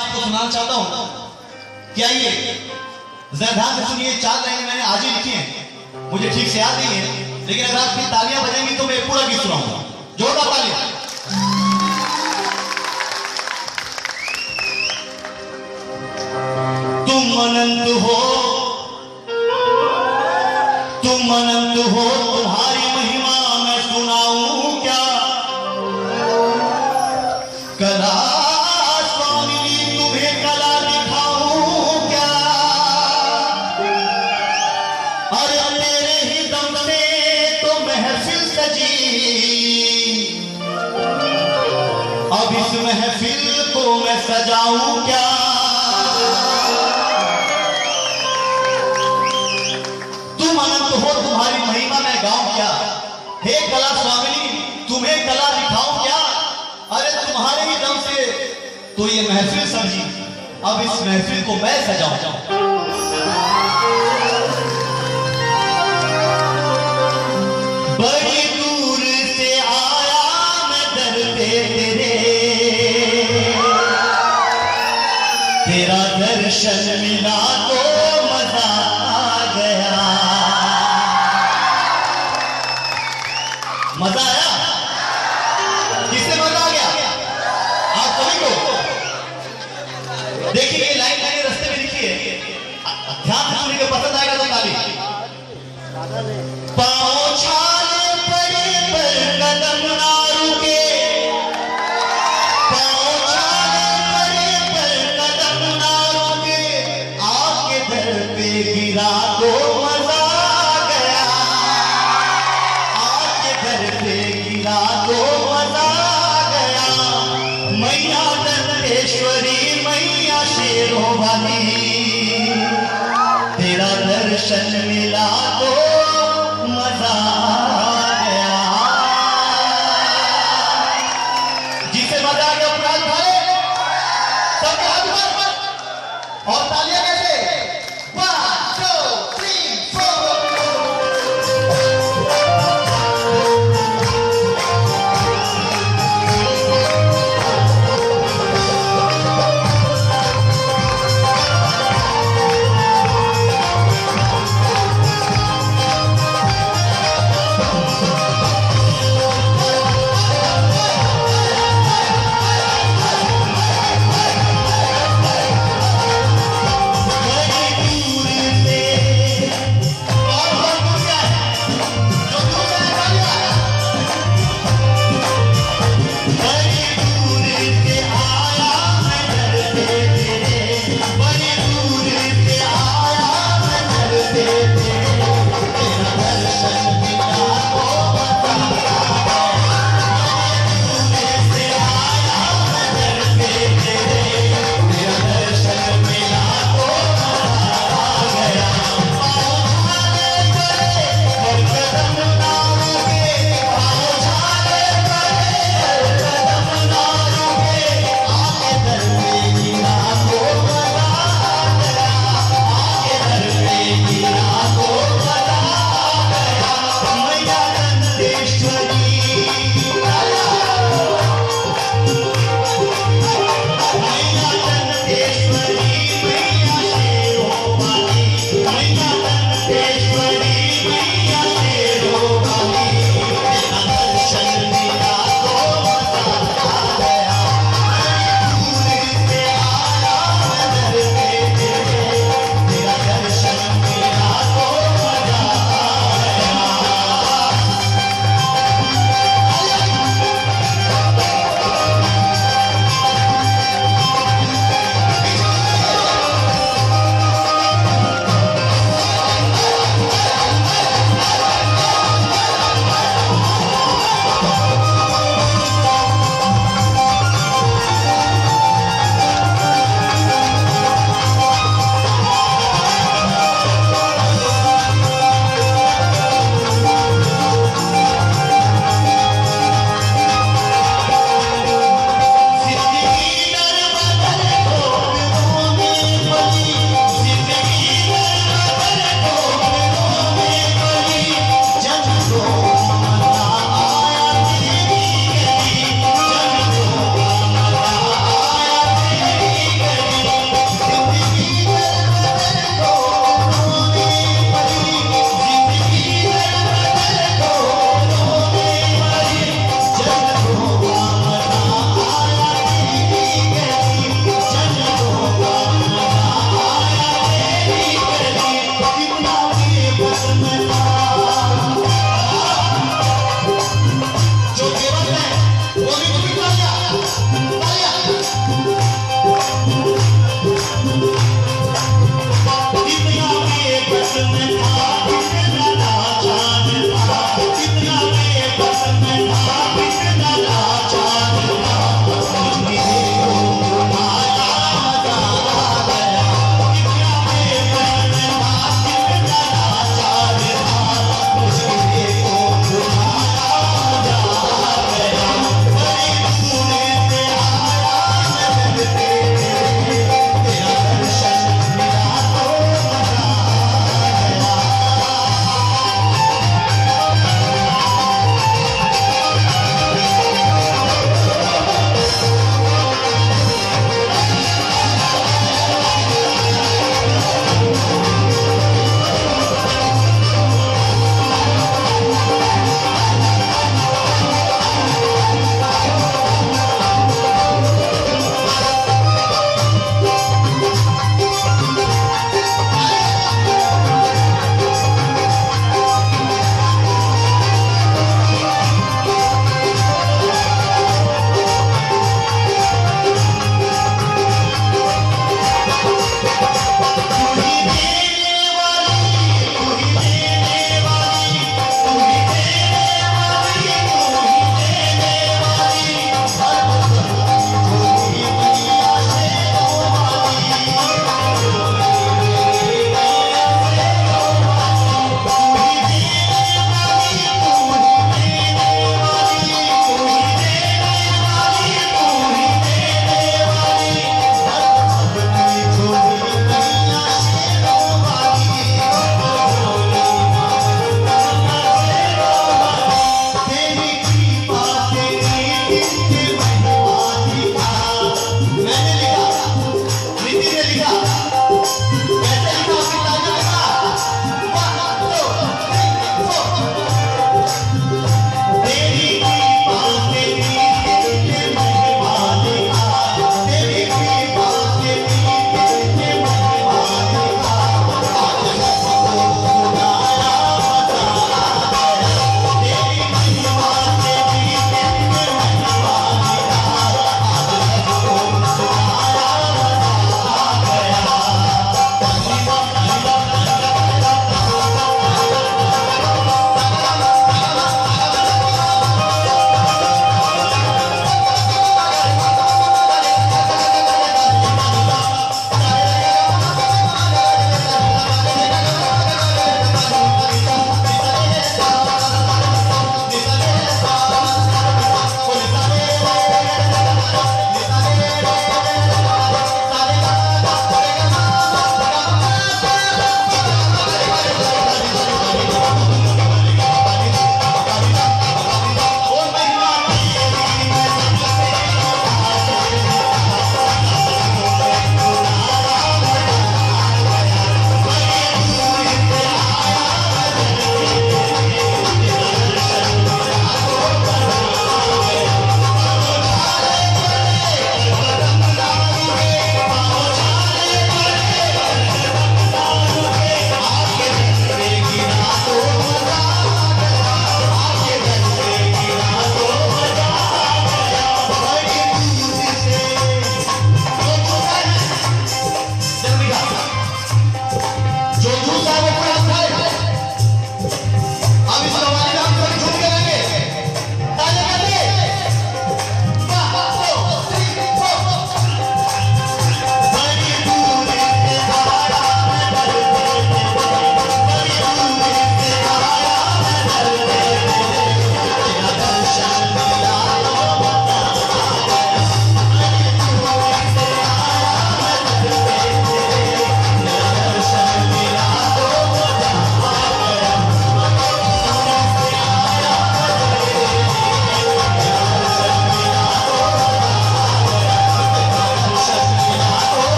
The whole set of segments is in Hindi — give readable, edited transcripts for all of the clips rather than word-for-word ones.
आपको सुनाना चाहता हूं कि आइए जरा ध्यान से सुनिए। 4 लाइनें मैंने आज ही लिखी हैं, मुझे ठीक से याद नहीं है, लेकिन अगर आप तालियां बजाएंगी तो मैं पूरा गीत सुनाऊंगा। जोरदार तालियां। तुम अनंत हो, तुम अनंत हो, तुम्हारी महिमा मैं सुनाऊं क्या। कला स्वामिनी तुम्हें कला दिखाऊं क्या। अरे तेरे ही दम से तो महफिल सजी, अब इस महफिल को मैं सजाऊं क्या। तुम अनंत हो, तुम्हारी महिमा मैं गाऊं क्या। हे कला स्वामिनी तुम्हें कला दिखाऊं क्या। अरे तुम्हारे ही दम से तो ये महफिल सजी, अब इस महफिल को मैं सजाऊं। बड़ी दूर से आया मैं दर पे तेरे, तेरा दर्शन मिला तो मजा आ गया। मजा आया? किससे मजा आ गया? आप सभी को। देखिए ये लाइन मैंने रास्ते में लिखी है, ध्यान से सुनिए, पसंद आएगा तो ताली। पाँव छाले पड़े पर कदम ना रुके, पाँव छाले पड़े पर कदम ना रुके, आपके दर पे गिरा तो मजा आ गया। आपके दर पे गिरा तो मजा आ गया। मैया दंतेश्वरी मैया शेरों वाली, तेरा दर्शन मिला तो मजा आ गया। जिसे मजा आ गया अपना हाथ उठाए, सबके हाथ उठाए और तालियां कैसे? 1 2 3 4।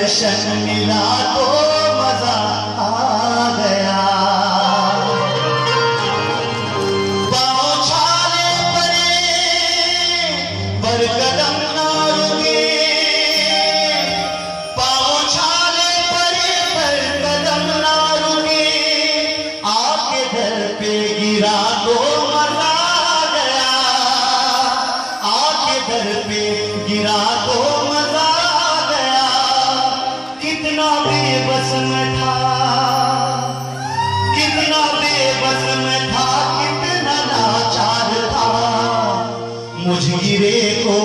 दर्शन मिला तो मजा आ गया। पाँव छाले पड़े पर कदम ना रुके, पाँव छाले पड़े पर कदम ना रुके, आके दर पे गिरा तो मजा आ गया, आके दर पे गिरा तो मजा आ गया। कितना बेबस में था, कितना बेबस में था, कितना लाचार था, मुझ गिरे को